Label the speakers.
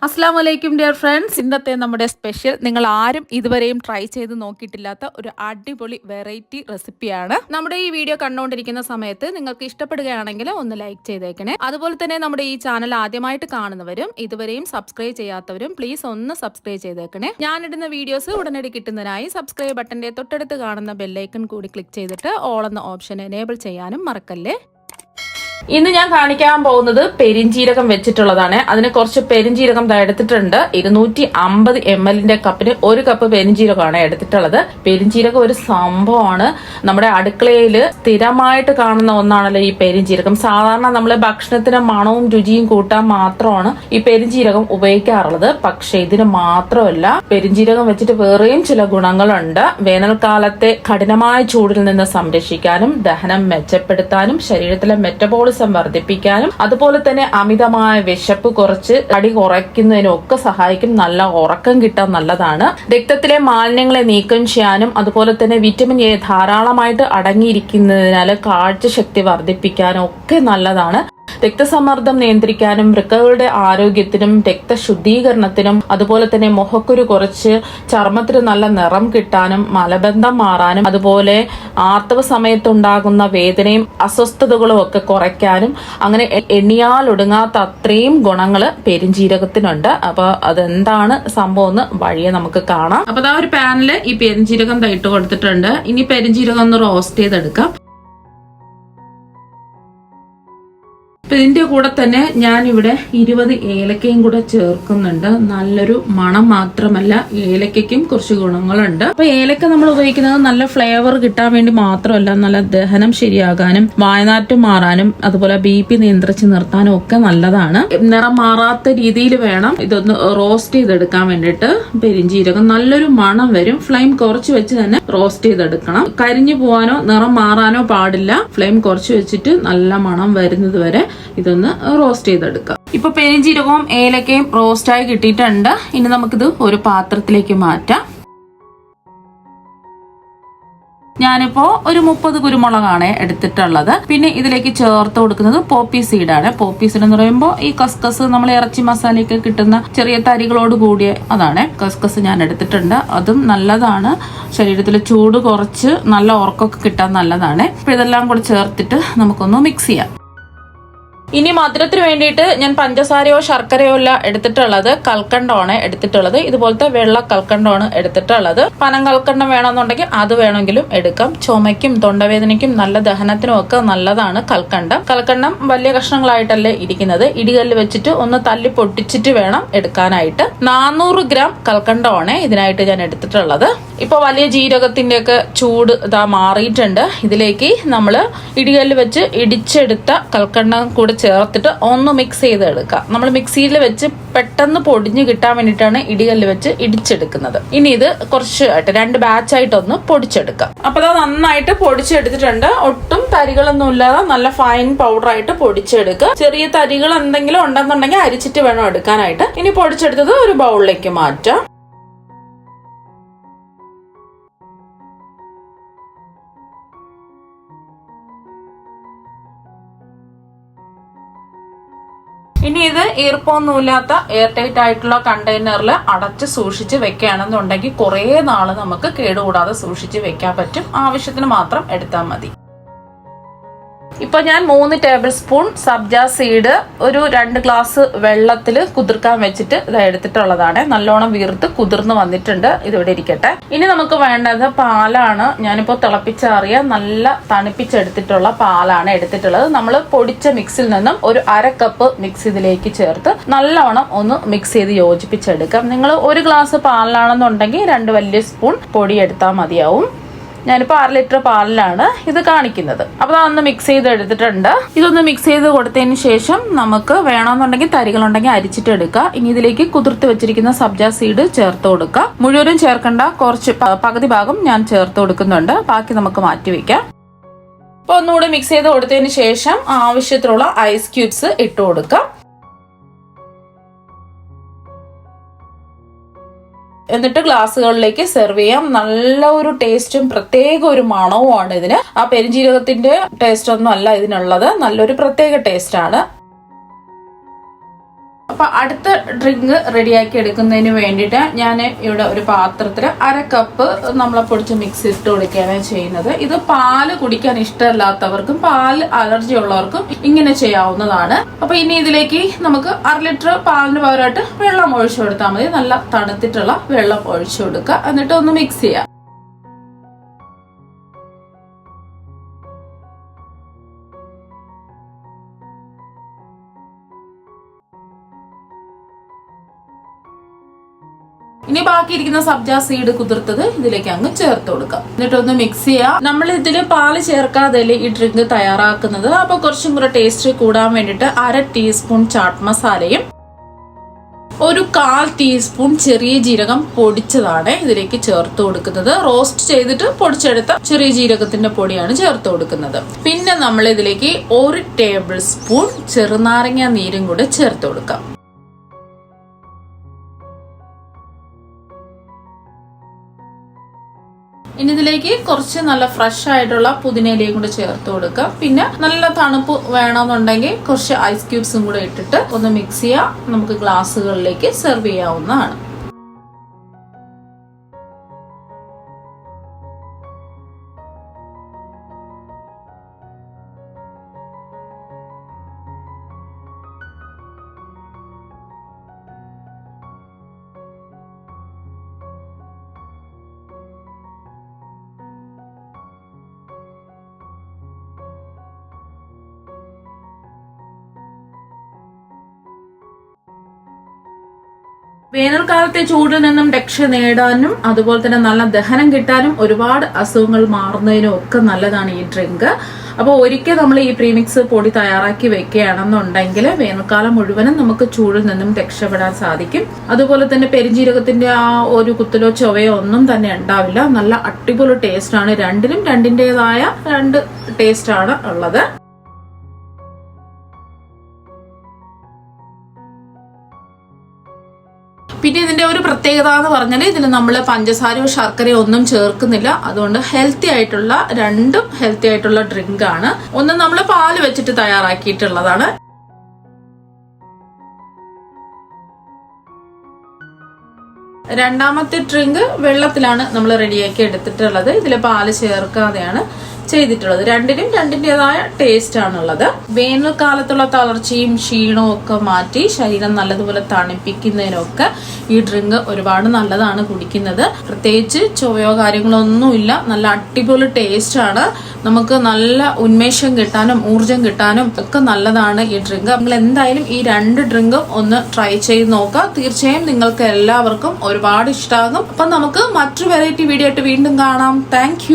Speaker 1: അസ്സാം വലൈക്കും dear friends. ഇന്നത്തെ നമ്മുടെ സ്പെഷ്യൽ നിങ്ങൾ ആരും ഇതുവരെയും ട്രൈ ചെയ്ത് നോക്കിയിട്ടില്ലാത്ത ഒരു അടിപൊളി വെറൈറ്റി റെസിപ്പിയാണ്. നമ്മുടെ ഈ വീഡിയോ കണ്ടുകൊണ്ടിരിക്കുന്ന സമയത്ത് നിങ്ങൾക്ക് ഇഷ്ടപ്പെടുകയാണെങ്കിൽ ഒന്ന് ലൈക്ക് ചെയ്തേക്കണേ. അതുപോലെ തന്നെ നമ്മുടെ ഈ ചാനൽ ആദ്യമായിട്ട് കാണുന്നവരും ഇതുവരെയും സബ്സ്ക്രൈബ് ചെയ്യാത്തവരും പ്ലീസ് ഒന്ന് സബ്സ്ക്രൈബ് ചെയ്തേക്കണേ. ഞാനിടുന്ന വീഡിയോസ് ഉടനടി കിട്ടുന്നതിനായി സബ്സ്ക്രൈബ് ബട്ടന്റെ തൊട്ടടുത്ത് കാണുന്ന ബെല്ലൈക്കൺ കൂടി ക്ലിക്ക് ചെയ്തിട്ട് ഓൾ എന്ന ഓപ്ഷൻ എനേബിൾ ചെയ്യാനും മറക്കല്ലേ. ഇന്ന് ഞാൻ കാണിക്കാൻ പോകുന്നത് പെരിഞ്ചീരകം വെച്ചിട്ടുള്ളതാണ്. അതിന് കുറച്ച് പെരിഞ്ചീരകം എടുത്തിട്ടുണ്ട്. 250 ml കപ്പിന് 1 കപ്പ് പെരിഞ്ചീരകമാണ് എടുത്തിട്ടുള്ളത്. പെരിഞ്ചീരകം ഒരു സംഭവമാണ്. നമ്മുടെ അടുക്കളയിൽ സ്ഥിരമായിട്ട് കാണുന്ന ഒന്നാണല്ലോ ഈ പെരിഞ്ചീരകം. സാധാരണ നമ്മൾ ഭക്ഷണത്തിന് മണവും രുചിയും കൂട്ടാൻ മാത്രമാണ് ഈ പെരിഞ്ചീരകം ഉപയോഗിക്കാറുള്ളത്. പക്ഷെ ഇതിന് മാത്രമല്ല, പെരിഞ്ചീരകം വെച്ചിട്ട് വേറെയും ചില ഗുണങ്ങളുണ്ട്. വേനൽക്കാലത്തെ കഠിനമായ ചൂടിൽ നിന്ന് സംരക്ഷിക്കാനും ദഹനം മെച്ചപ്പെടുത്താനും ശരീരത്തിലെ മെറ്റബോളിസം വർദ്ധിപ്പിക്കാനും അതുപോലെ തന്നെ അമിതമായ വിശപ്പ് കുറച്ച് തടി കുറയ്ക്കുന്നതിനും ഒക്കെ സഹായിക്കും. നല്ല ഉറക്കം കിട്ടാൻ നല്ലതാണ്. രക്തത്തിലെ മാലിന്യങ്ങളെ നീക്കം ചെയ്യാനും അതുപോലെ തന്നെ വിറ്റമിൻ എ ധാരാളമായിട്ട് അടങ്ങിയിരിക്കുന്നതിനാൽ കാഴ്ചശക്തി വർദ്ധിപ്പിക്കാനും ഒക്കെ നല്ലതാണ്. രക്തസമ്മർദ്ദം നിയന്ത്രിക്കാനും വൃക്കകളുടെ ആരോഗ്യത്തിനും രക്തശുദ്ധീകരണത്തിനും അതുപോലെ തന്നെ മുഖക്കുരു കുറച്ച് ചർമ്മത്തിന് നല്ല നിറം കിട്ടാനും മലബന്ധം മാറാനും അതുപോലെ ആർത്തവ സമയത്തുണ്ടാകുന്ന വേദനയും അസ്വസ്ഥതകളും ഒക്കെ കുറയ്ക്കാനും അങ്ങനെ എണ്ണിയാൽ ഒടുങ്ങാത്ത അത്രയും ഗുണങ്ങള് പെരിഞ്ചീരകത്തിനുണ്ട്. അപ്പൊ അതെന്താണ് സംഭവം എന്ന് വഴിയെ നമുക്ക് കാണാം. അപ്പൊ ആ ഒരു പാനില് ഈ പെരിഞ്ചീരകം ഇട്ട് കൊടുത്തിട്ടുണ്ട്. ഇനി പെരിഞ്ചീരകം ഒന്ന് റോസ്റ്റ് ചെയ്തെടുക്കാം. അപ്പൊ ഇതിന്റെ കൂടെ തന്നെ ഞാനിവിടെ 20 ഏലക്കയും കൂടെ ചേർക്കുന്നുണ്ട്. നല്ലൊരു മണം മാത്രമല്ല, ഏലക്കയ്ക്കും കുറച്ച് ഗുണങ്ങളുണ്ട്. അപ്പൊ ഏലക്ക നമ്മൾ ഉപയോഗിക്കുന്നത് നല്ല ഫ്ലേവർ കിട്ടാൻ വേണ്ടി മാത്രമല്ല, നല്ല ദഹനം ശരിയാകാനും വായനാറ്റം മാറാനും അതുപോലെ BP നിയന്ത്രിച്ച് നിർത്താനും ഒക്കെ നല്ലതാണ്. നിറം മാറാത്ത രീതിയിൽ വേണം ഇതൊന്ന് റോസ്റ്റ് ചെയ്തെടുക്കാൻ വേണ്ടിയിട്ട്. പെരിഞ്ചീരകം നല്ലൊരു മണം വരും. ഫ്ലെയിം കുറച്ച് വെച്ച് തന്നെ റോസ്റ്റ് ചെയ്തെടുക്കണം. കരിഞ്ഞു പോവാനോ നിറം മാറാനോ പാടില്ല. ഫ്ലെയിം കുറച്ച് വെച്ചിട്ട് നല്ല മണം വരുന്നത് വരെ ഇതൊന്ന് റോസ്റ്റ് ചെയ്തെടുക്കാം. ഇപ്പൊ പെരിഞ്ചീരകവും ഏലക്കയും റോസ്റ്റായി കിട്ടിയിട്ടുണ്ട്. ഇനി നമുക്കിത് ഒരു പാത്രത്തിലേക്ക് മാറ്റാം. ഞാനിപ്പോ ഒരു 30 കുരുമുളകാണ് എടുത്തിട്ടുള്ളത്. പിന്നെ ഇതിലേക്ക് ചേർത്ത് കൊടുക്കുന്നത് പോപ്പി സീഡാണ്. പോപ്പി സീഡ് എന്ന് പറയുമ്പോൾ ഈ കസ്കസ് നമ്മൾ ഇറച്ചി മസാലയൊക്കെ കിട്ടുന്ന ചെറിയ തരികളോട് കൂടിയ അതാണ്. കസ്കസ് ഞാൻ എടുത്തിട്ടുണ്ട്. അതും നല്ലതാണ്. ശരീരത്തിൽ ചൂട് കുറച്ച് നല്ല ഉറക്കമൊക്കെ കിട്ടാൻ നല്ലതാണ്. അപ്പൊ ഇതെല്ലാം കൂടെ ചേർത്തിട്ട് നമുക്കൊന്ന് മിക്സ് ചെയ്യാം. ഇനി മധുരത്തിന് വേണ്ടിയിട്ട് ഞാൻ പഞ്ചസാരയോ ശർക്കരയോ അല്ല എടുത്തിട്ടുള്ളത്, കൽക്കണ്ടമാണ് എടുത്തിട്ടുള്ളത്. ഇതുപോലത്തെ വെള്ള കൽക്കണ്ടമാണ് എടുത്തിട്ടുള്ളത്. പനം കൽക്കണ്ടം വേണമെന്നുണ്ടെങ്കിൽ അത് വേണമെങ്കിലും എടുക്കാം. ചുമയ്ക്കും തൊണ്ടവേദനയ്ക്കും നല്ല ദഹനത്തിനും ഒക്കെ നല്ലതാണ് കൽക്കണ്ടം. കൽക്കണ്ടം വലിയ കഷ്ണങ്ങളായിട്ടല്ലേ ഇരിക്കുന്നത്. ഇടികല്ല് വെച്ചിട്ട് ഒന്ന് തല്ലി പൊട്ടിച്ചിട്ട് വേണം എടുക്കാനായിട്ട്. 400 ഗ്രാം കൽക്കണ്ടമാണ് ഇതിനായിട്ട് ഞാൻ എടുത്തിട്ടുള്ളത്. ഇപ്പൊ വലിയ ജീരകത്തിന്റെ ഒക്കെ ചൂട് ഇതാ മാറിയിട്ടുണ്ട്. ഇതിലേക്ക് നമ്മള് ഇടികല്ല് വെച്ച് ഇടിച്ചെടുത്ത കൽക്കണ്ടം കൂടെ ചേർത്തിട്ട് ഒന്ന് മിക്സ് ചെയ്തെടുക്കാം. നമ്മൾ മിക്സിയിൽ വെച്ച് പെട്ടെന്ന് പൊടിഞ്ഞു കിട്ടാൻ വേണ്ടിയിട്ടാണ് ഇടികല്ല് വെച്ച് ഇടിച്ചെടുക്കുന്നത്. ഇനി ഇത് കുറച്ചായിട്ട് 2 ബാച്ചായിട്ടൊന്ന് പൊടിച്ചെടുക്കാം. അപ്പൊ അത് നന്നായിട്ട് പൊടിച്ചെടുത്തിട്ടുണ്ട്. ഒട്ടും തരികളൊന്നും ഇല്ലാതെ നല്ല ഫൈൻ പൗഡറായിട്ട് പൊടിച്ചെടുക്കുക. ചെറിയ തരികൾ എന്തെങ്കിലും ഉണ്ടെന്നുണ്ടെങ്കിൽ അരിച്ചിട്ട് വേണം എടുക്കാനായിട്ട്. ഇനി പൊടിച്ചെടുത്തത് ഒരു ബൗളിലേക്ക് മാറ്റാം. ഇനി ഇത് ഈർപ്പമൊന്നുമില്ലാത്ത എയർ ടൈറ്റ് ആയിട്ടുള്ള കണ്ടെയ്നറിൽ അടച്ച് സൂക്ഷിച്ച് വെക്കുകയാണെന്നുണ്ടെങ്കിൽ കുറേ നാള് നമുക്ക് കേടുകൂടാതെ സൂക്ഷിച്ച് വെക്കാൻ പറ്റും. ആവശ്യത്തിന് മാത്രം എടുത്താൽ മതി. ഇപ്പൊ ഞാൻ 3 ടേബിൾ സ്പൂൺ സബ്ജ സീഡ് ഒരു 2 ഗ്ലാസ് വെള്ളത്തിൽ കുതിർക്കാൻ വെച്ചിട്ട് ഇത് എടുത്തിട്ടുള്ളതാണ്. നല്ലോണം വീർത്ത് കുതിർന്ന് വന്നിട്ടുണ്ട്. ഇതിവിടെ ഇരിക്കട്ടെ. ഇനി നമുക്ക് വേണ്ടത് പാലാണ്. ഞാനിപ്പോ തിളപ്പിച്ചാറിയ നല്ല തണുപ്പിച്ചെടുത്തിട്ടുള്ള പാലാണ് എടുത്തിട്ടുള്ളത്. നമ്മൾ പൊടിച്ച മിക്സിൽ നിന്നും ഒരു 1/2 കപ്പ് മിക്സ് ഇതിലേക്ക് ചേർത്ത് നല്ലോണം ഒന്ന് മിക്സ് ചെയ്ത് യോജിപ്പിച്ചെടുക്കാം. നിങ്ങൾ 1 ഗ്ലാസ് പാലിലാണെന്നുണ്ടെങ്കിൽ 2 വലിയ സ്പൂൺ പൊടി എടുത്താൽ മതിയാവും. ഞാനിപ്പോൾ 1/2 ലിറ്റർ പാലിലാണ് ഇത് കാണിക്കുന്നത്. അപ്പോൾ അതൊന്ന് മിക്സ് ചെയ്ത് എടുത്തിട്ടുണ്ട്. ഇതൊന്ന് മിക്സ് ചെയ്ത് കൊടുത്തതിന് ശേഷം നമുക്ക് വേണമെന്നുണ്ടെങ്കിൽ തരികളുണ്ടെങ്കിൽ അരിച്ചിട്ട് എടുക്കുക. ഇനി ഇതിലേക്ക് കുതിർത്ത് വെച്ചിരിക്കുന്ന സബ്ജ സീഡ് ചേർത്ത് കൊടുക്കുക. മുഴുവനും ചേർക്കേണ്ട, കുറച്ച് പകുതി ഭാഗം ഞാൻ ചേർത്ത് കൊടുക്കുന്നുണ്ട്. ബാക്കി നമുക്ക് മാറ്റി വെക്കാം. അപ്പോൾ ഒന്നുകൂടി മിക്സ് ചെയ്ത് കൊടുത്തതിന് ശേഷം ആവശ്യത്തിനുള്ള ഐസ് ക്യൂബ്സ് ഇട്ട് കൊടുക്കാം. എന്നിട്ട് ഗ്ലാസ്സുകളിലേക്ക് സെർവ് ചെയ്യാം. നല്ല ഒരു ടേസ്റ്റും പ്രത്യേക ഒരു മണവുമാണ് ഇതിന്. ആ പെരിഞ്ജീരകത്തിന്റെ ടേസ്റ്റ് ഒന്നും അല്ല ഇതിനുള്ളത്. നല്ലൊരു പ്രത്യേക ടേസ്റ്റ് ആണ്. അപ്പൊ അടുത്ത ഡ്രിങ്ക് റെഡിയാക്കി എടുക്കുന്നതിന് വേണ്ടിയിട്ട് ഞാൻ ഇവിടെ ഒരു പാത്രത്തിൽ 1/2 കപ്പ് നമ്മളെ പൊടിച്ച് മിക്സ് ഇട്ട് കൊടുക്കുകയാണ് ചെയ്യുന്നത്. ഇത് പാല് കുടിക്കാൻ ഇഷ്ടമല്ലാത്തവർക്കും പാൽ അലർജി ഉള്ളവർക്കും ഇങ്ങനെ ചെയ്യാവുന്നതാണ്. അപ്പൊ ഇനി ഇതിലേക്ക് നമുക്ക് 1/2 ലിറ്റർ പാലിന് പകരമായിട്ട് വെള്ളം ഒഴിച്ചു കൊടുത്താൽ മതി. നല്ല തണുത്തിട്ടുള്ള വെള്ളം ഒഴിച്ചു കൊടുക്കുക. എന്നിട്ട് ഒന്ന് മിക്സ് ചെയ്യാം. ഇനി ബാക്കിയിരിക്കുന്ന സബ്ജ സീഡ് കുതിർത്തത് ഇതിലേക്ക് അങ്ങ് ചേർത്ത് കൊടുക്കാം. എന്നിട്ടൊന്ന് മിക്സ് ചെയ്യാം. നമ്മൾ ഇതിൽ പാല് ചേർക്കാതെ ഈ ഡ്രിങ്ക് തയ്യാറാക്കുന്നത്. അപ്പൊ കുറച്ചും കൂടെ ടേസ്റ്റ് കൂടാൻ വേണ്ടിട്ട് 1/2 ടീസ്പൂൺ ചാട്ട് മസാലയും 1/4 ടീസ്പൂൺ ചെറിയ ജീരകം പൊടിച്ചതാണ് ഇതിലേക്ക് ചേർത്ത് കൊടുക്കുന്നത്. റോസ്റ്റ് ചെയ്തിട്ട് പൊടിച്ചെടുത്ത ചെറിയ ജീരകത്തിന്റെ പൊടിയാണ് ചേർത്ത് കൊടുക്കുന്നത്. പിന്നെ നമ്മൾ ഇതിലേക്ക് 1 ടേബിൾ സ്പൂൺ ചെറുനാരങ്ങ നീരും കൂടെ ചേർത്ത് കൊടുക്കാം. ഇനി ഇതിലേക്ക് കുറച്ച് നല്ല ഫ്രഷ് ആയിട്ടുള്ള പുതിനയിലയും കൂടെ ചേർത്ത് കൊടുക്കുക. പിന്നെ നല്ല തണുപ്പ് വേണമെന്നുണ്ടെങ്കിൽ കുറച്ച് ഐസ് ക്യൂബ്സും കൂടെ ഇട്ടിട്ട് ഒന്ന് മിക്സ് ചെയ്യാം. നമുക്ക് ഗ്ലാസുകളിലേക്ക് സെർവ് ചെയ്യാവുന്നതാണ്. വേനൽക്കാലത്തെ ചൂടിൽ നിന്നും രക്ഷ നേടാനും അതുപോലെ തന്നെ നല്ല ദഹനം കിട്ടാനും ഒരുപാട് അസുഖങ്ങൾ മാറുന്നതിനും ഒക്കെ നല്ലതാണ് ഈ ഡ്രിങ്ക്. അപ്പോൾ ഒരിക്കൽ നമ്മൾ ഈ പ്രീമിക്സ് പൊടി തയ്യാറാക്കി വെക്കുകയാണെന്നുണ്ടെങ്കിൽ വേനൽക്കാലം മുഴുവനും നമുക്ക് ചൂടിൽ നിന്നും രക്ഷപ്പെടാൻ സാധിക്കും. അതുപോലെ തന്നെ പെരിഞ്ജീരകത്തിന്റെ ആ ഒരു കുത്തലോ ചൊവയോ ഒന്നും തന്നെ ഉണ്ടാവില്ല. നല്ല അടിപൊളി ടേസ്റ്റ് ആണ്. രണ്ടിനും രണ്ടിൻ്റെതായ 2 ടേസ്റ്റ് ആണ് ഉള്ളത്. പിന്നെ ഇതിന്റെ ഒരു പ്രത്യേകത എന്ന് പറഞ്ഞാൽ ഇതിൽ നമ്മൾ പഞ്ചസാരയോ ശർക്കരയോ ഒന്നും ചേർക്കുന്നില്ല. അതുകൊണ്ട് ഹെൽത്തി ആയിട്ടുള്ള രണ്ടും ഹെൽത്തി ആയിട്ടുള്ള ഡ്രിങ്ക് ആണ്. ഒന്ന് നമ്മൾ പാല് വെച്ചിട്ട് തയ്യാറാക്കിയിട്ടുള്ളതാണ്. രണ്ടാമത്തെ ഡ്രിങ്ക് വെള്ളത്തിലാണ് നമ്മൾ റെഡിയാക്കി എടുത്തിട്ടുള്ളത്. ഇതിൽ പാല് ചേർക്കാതെയാണ് ചെയ്തിട്ടുള്ളത്. രണ്ടിനും രണ്ടിൻ്റെതായ ടേസ്റ്റ് ആണുള്ളത്. വേനൽക്കാലത്തുള്ള തളർച്ചയും ക്ഷീണവും ഒക്കെ മാറ്റി ശരീരം നല്ലതുപോലെ തണുപ്പിക്കുന്നതിനൊക്കെ ഈ ഡ്രിങ്ക് ഒരുപാട് നല്ലതാണ് കുടിക്കുന്നത്. പ്രത്യേകിച്ച് ചൊവയോ കാര്യങ്ങളോ ഒന്നുമില്ല. നല്ല അടിപൊളി ടേസ്റ്റ് ആണ്. നമുക്ക് നല്ല ഉന്മേഷം കിട്ടാനും ഊർജം കിട്ടാനും ഒക്കെ നല്ലതാണ് ഈ ഡ്രിങ്ക്. നിങ്ങൾ എന്തായാലും ഈ 2 ഡ്രിങ്കും ഒന്ന് ട്രൈ ചെയ്ത് നോക്കുക. തീർച്ചയായും നിങ്ങൾക്ക് എല്ലാവർക്കും ഒരുപാട് ഇഷ്ടമാകും. അപ്പം നമുക്ക് മറ്റൊരു വെറൈറ്റി വീഡിയോ ആയിട്ട് വീണ്ടും കാണാം. താങ്ക്